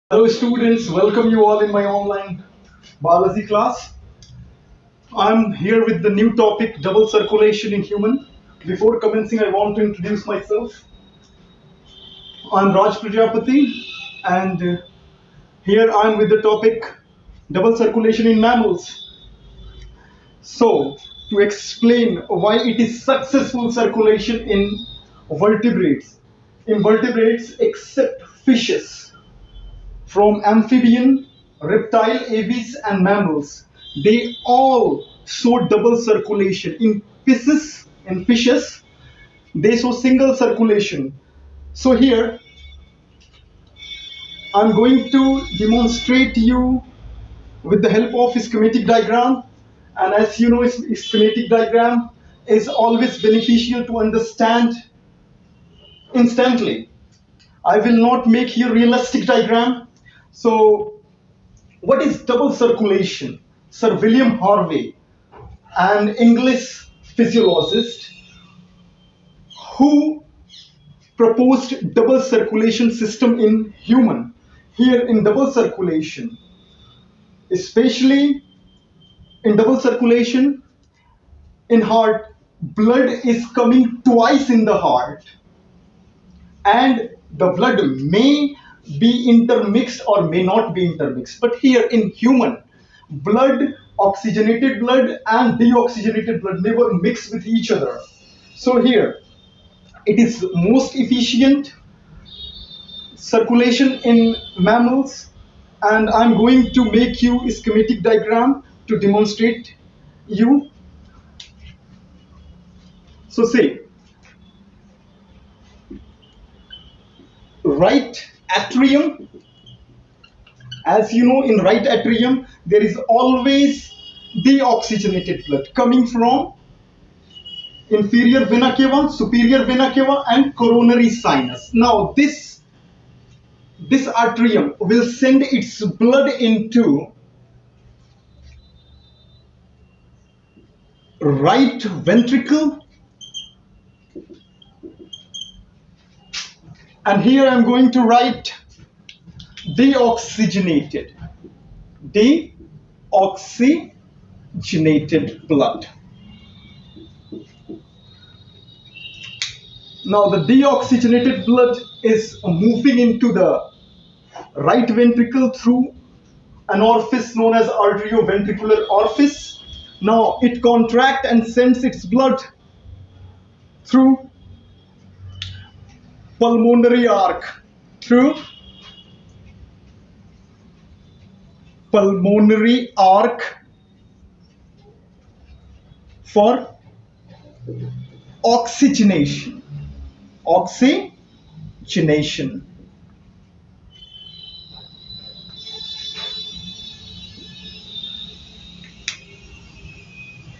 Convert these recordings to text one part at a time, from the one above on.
Hello students, welcome you all in my online biology class. I'm here with the new topic double circulation in human. Before commencing, I want to introduce myself. I'm Raj Prajapati and here I'm with the topic double circulation in mammals. So, to explain why it is successful circulation in vertebrates. Invertebrates except fishes. From amphibian, reptile, aves, and mammals, they all show double circulation. In fishes, they show single circulation. So here, I'm going to demonstrate you with the help of a schematic diagram. And as you know, a schematic diagram is always beneficial to understand instantly. I will not make here realistic diagram. So what is double circulation? Sir William Harvey, an English physiologist who proposed double circulation system in human. Here in double circulation, especially in double circulation in heart, blood is coming twice in the heart and the blood may be intermixed or may not be intermixed. But here in human, blood, oxygenated blood and deoxygenated blood never mix with each other. So here, it is most efficient circulation in mammals, and I'm going to make you a schematic diagram to demonstrate you. So say, right atrium. As you know, in right atrium, there is always deoxygenated blood coming from inferior vena cava, superior vena cava, and coronary sinus. Now, this atrium will send its blood into right ventricle, and here I'm going to write deoxygenated blood. Now the deoxygenated blood is moving into the right ventricle through an orifice known as arterioventricular orifice. Now it contracts and sends its blood through pulmonary arc, for oxygenation.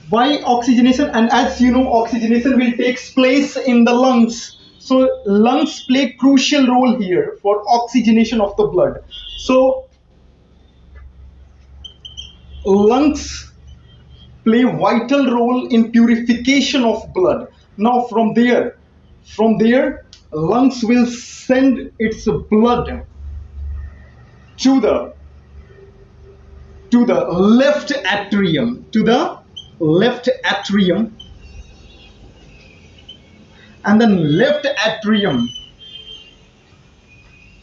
Why oxygenation? And as you know, oxygenation will take place in the lungs. So lungs play crucial role here for oxygenation of the blood. So lungs play vital role in purification of blood. Now from there, lungs will send its blood to the left atrium, and then left atrium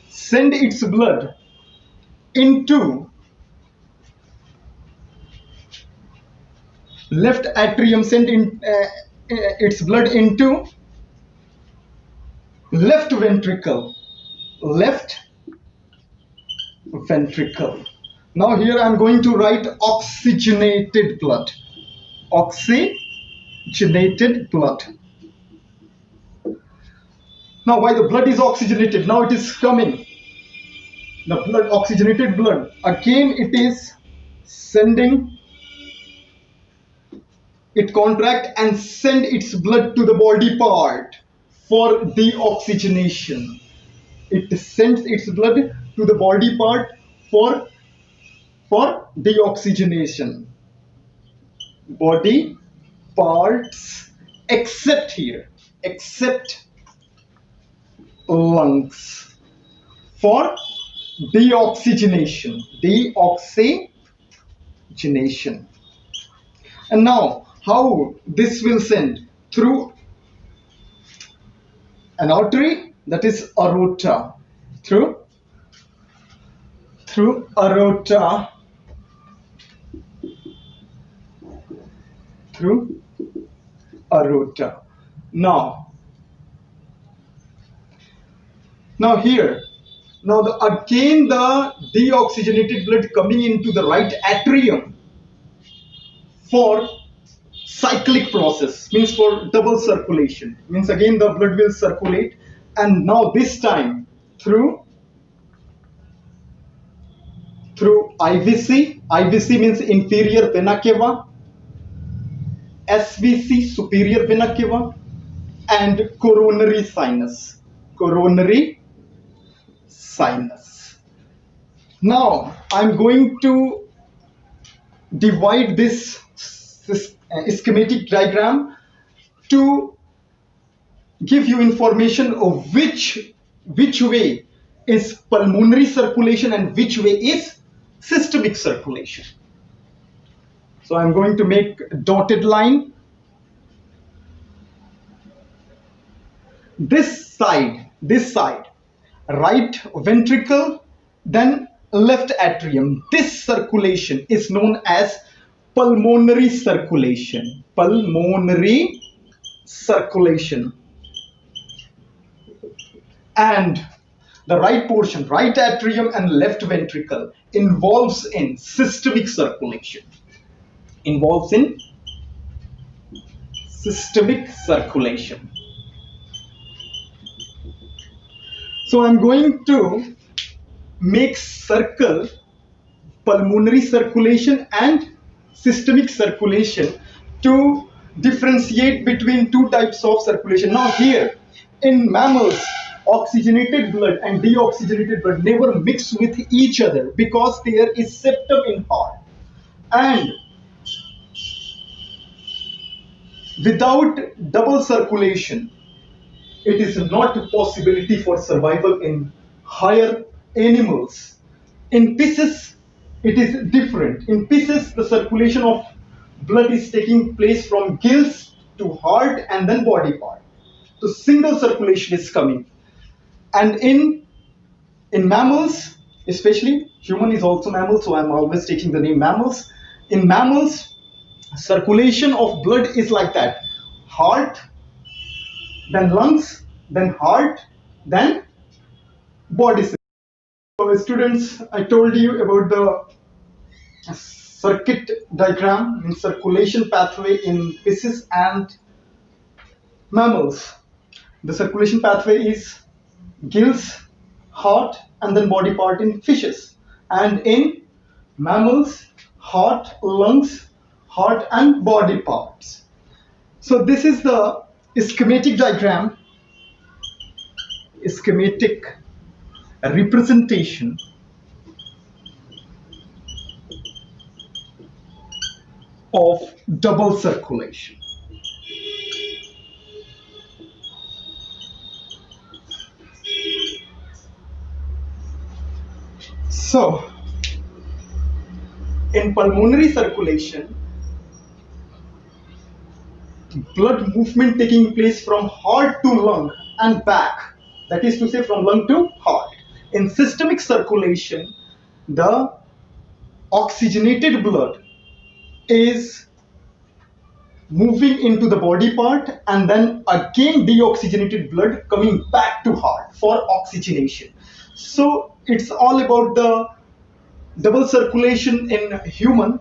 send its blood into its blood into left ventricle. Now here I'm going to write oxygenated blood. Now why the blood is oxygenated? Now it is coming. The blood, oxygenated blood, again it is sending, it contract and send its blood to the body part for deoxygenation. It sends its blood to the body part for deoxygenation. Body parts except lungs for Deoxygenation. Deoxygenation. And now, how this will send? Through an artery, that is aorta. Through aorta. Through aorta. Now here, again the deoxygenated blood coming into the right atrium for cyclic process, means for double circulation, means again the blood will circulate, and now this time through IVC. IVC means inferior vena cava, SVC superior vena cava, and coronary sinus. Now I'm going to divide this schematic diagram to give you information of which way is pulmonary circulation and which way is systemic circulation. So I'm going to make a dotted line. This side, right ventricle, then left atrium. This circulation is known as pulmonary circulation. And the right portion, right atrium and left ventricle, involves in systemic circulation. So I'm going to make circle pulmonary circulation and systemic circulation to differentiate between two types of circulation. Now here in mammals, oxygenated blood and deoxygenated blood never mix with each other because there is septum in heart, and without double circulation it is not a possibility for survival in higher animals. In fishes it is different. In fishes the circulation of blood is taking place from gills to heart and then body part. So single circulation is coming. And in mammals, especially, human is also mammal, so I'm always taking the name mammals. In mammals, circulation of blood is like that: heart, then lungs, then heart, then body system. So students, I told you about the circuit diagram in circulation pathway in fishes and mammals. The circulation pathway is gills, heart, and then body part in fishes. And in mammals, heart, lungs, heart, and body parts. So this is the schematic diagram, schematic representation of double circulation. So, in pulmonary circulation, blood movement taking place from heart to lung and back, that is to say from lung to heart. In systemic circulation, the oxygenated blood is moving into the body part and then again deoxygenated blood coming back to heart for oxygenation. So it's all about the double circulation in human,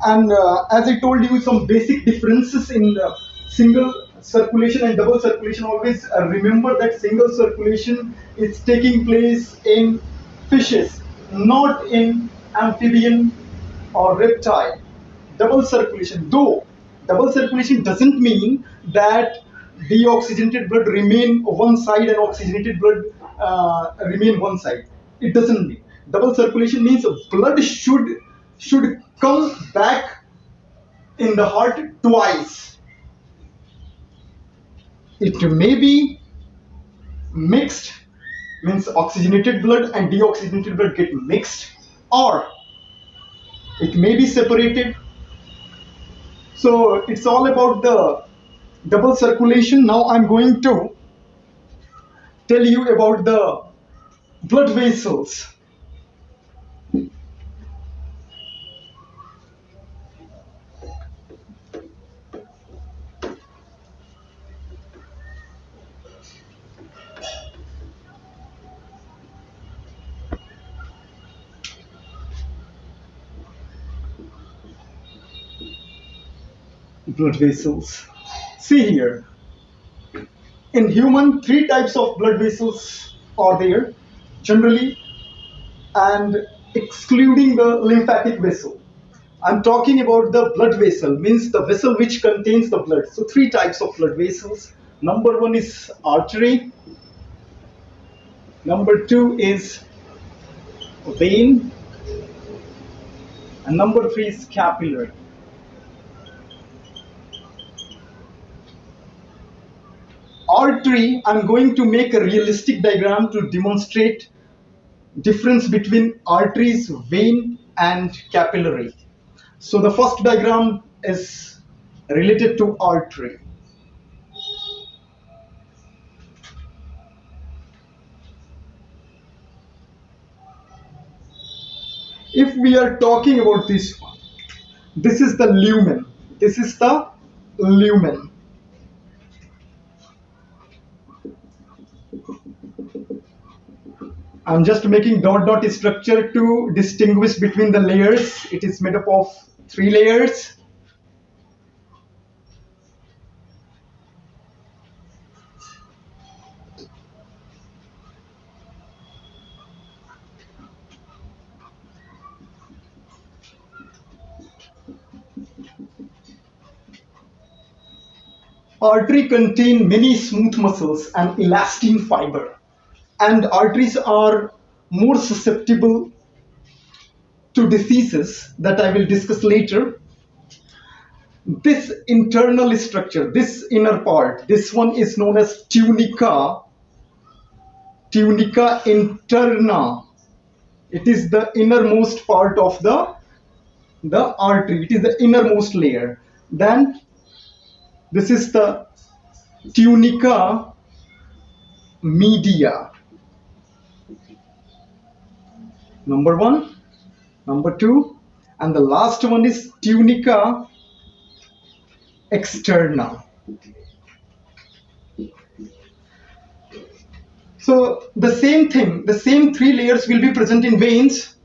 and as I told you, some basic differences in the single circulation and double circulation. Always remember that single circulation is taking place in fishes, not in amphibian or reptile. Double circulation, though double circulation doesn't mean that deoxygenated blood remain one side and oxygenated blood remain one side. It doesn't mean. Double circulation means blood should come back in the heart twice. It may be mixed means oxygenated blood and deoxygenated blood get mixed, or it may be separated. So it's all about the double circulation. Now I'm going to tell you about the blood vessels. Blood vessels. See here. In human, three types of blood vessels are there, generally, and excluding the lymphatic vessel. I'm talking about the blood vessel, means the vessel which contains the blood. So three types of blood vessels. Number one is artery. Number two is vein. And number three is capillary. Artery, I'm going to make a realistic diagram to demonstrate difference between arteries, vein and capillary. So the first diagram is related to artery. If we are talking about this one, this is the lumen. This is the lumen. I'm just making dot structure to distinguish between the layers. It is made up of 3 layers. Artery contain many smooth muscles and elastin fiber, and arteries are more susceptible to diseases that I will discuss later. This internal structure, this inner part, this one is known as tunica interna. It is the innermost part of the artery. It is the innermost layer. Then this is the tunica media. Number one, number two, and the last one is tunica externa. So the same thing, the same 3 layers will be present in veins.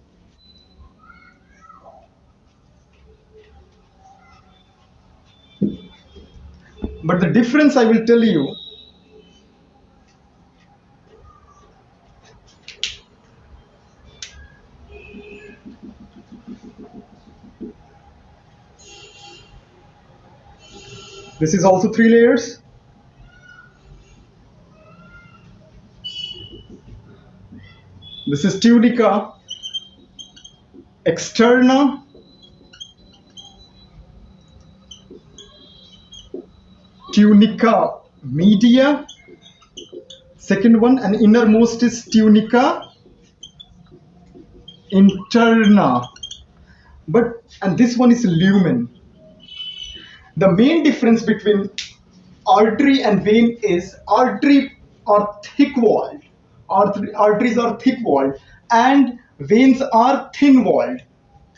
But the difference I will tell you, this is also 3 layers. This is tunica externa, tunica media, second one, and innermost is tunica interna. And this one is lumen. The main difference between artery and vein is artery are thick-walled. Arteries are thick-walled and veins are thin-walled.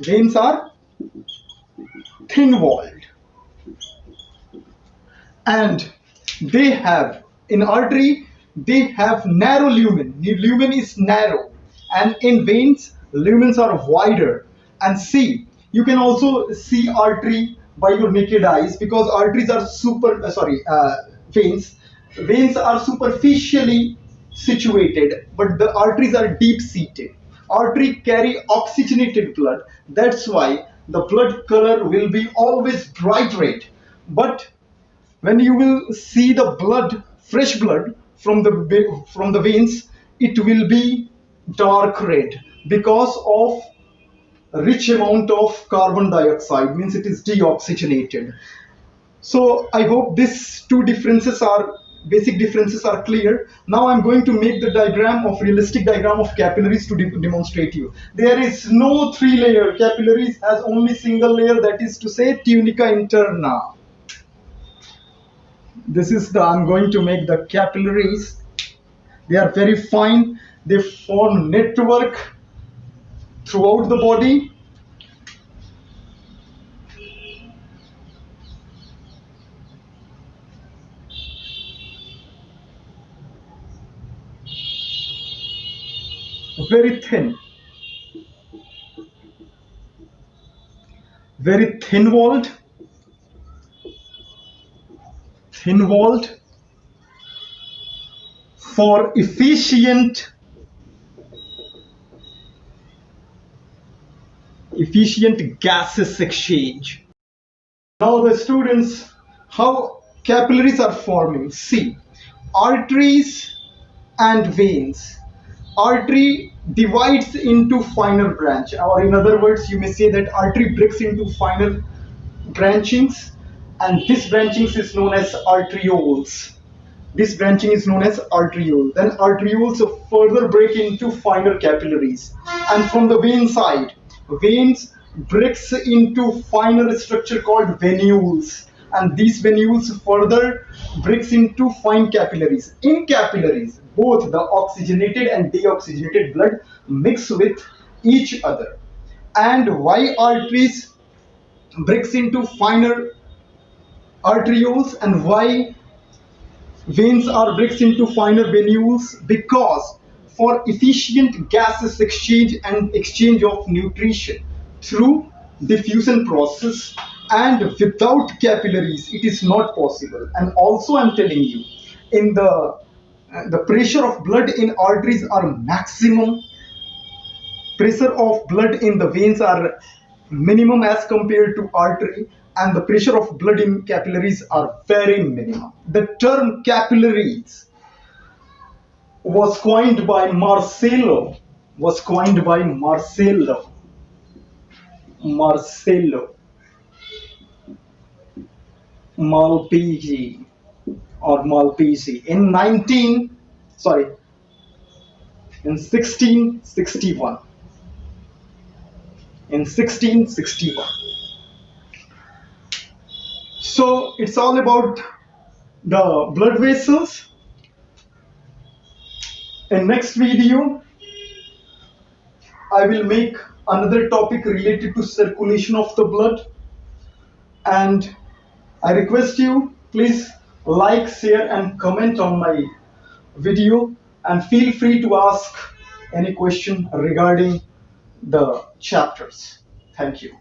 Veins are thin-walled. And they have, in artery, they have narrow lumen. Lumen is narrow. And in veins, lumens are wider. And see, you can also see artery by your naked eyes, because arteries are veins are superficially situated, but the arteries are deep seated. Artery carry oxygenated blood. That's why the blood color will be always bright red. But when you will see the blood, fresh blood from the veins, it will be dark red because of a rich amount of carbon dioxide, means it is deoxygenated. So I hope these 2 differences are basic differences are clear. Now I'm going to make the realistic diagram of capillaries to demonstrate you. There is no three-layer. Capillaries has only single layer, that is to say tunica interna. I'm going to make the capillaries. They are very fine. They form network throughout the body. Very thin. Very thin-walled. Thin-walled. For efficient gases exchange. Now the students, how capillaries are forming. See, arteries and veins. Artery divides into finer branch, or in other words, you may say that artery breaks into finer branchings, and this branchings is known as arterioles. This branching is known as arteriole. Then arterioles further break into finer capillaries. And from the vein side, veins breaks into finer structure called venules. And these venules further breaks into fine capillaries. In capillaries, both the oxygenated and deoxygenated blood mix with each other. And why arteries breaks into finer arterioles and why veins are breaks into finer venules? Because for efficient gases exchange and exchange of nutrition through diffusion process, and without capillaries it is not possible. And also I'm telling you, in the pressure of blood in arteries are maximum, pressure of blood in the veins are minimum as compared to artery, and the pressure of blood in capillaries are very minimum. The term capillaries was coined by Marcello Malpighi in 1661. So it's all about the blood vessels. In next video, I will make another topic related to circulation of the blood. And I request you, please like, share and comment on my video, and feel free to ask any question regarding the chapters. Thank you.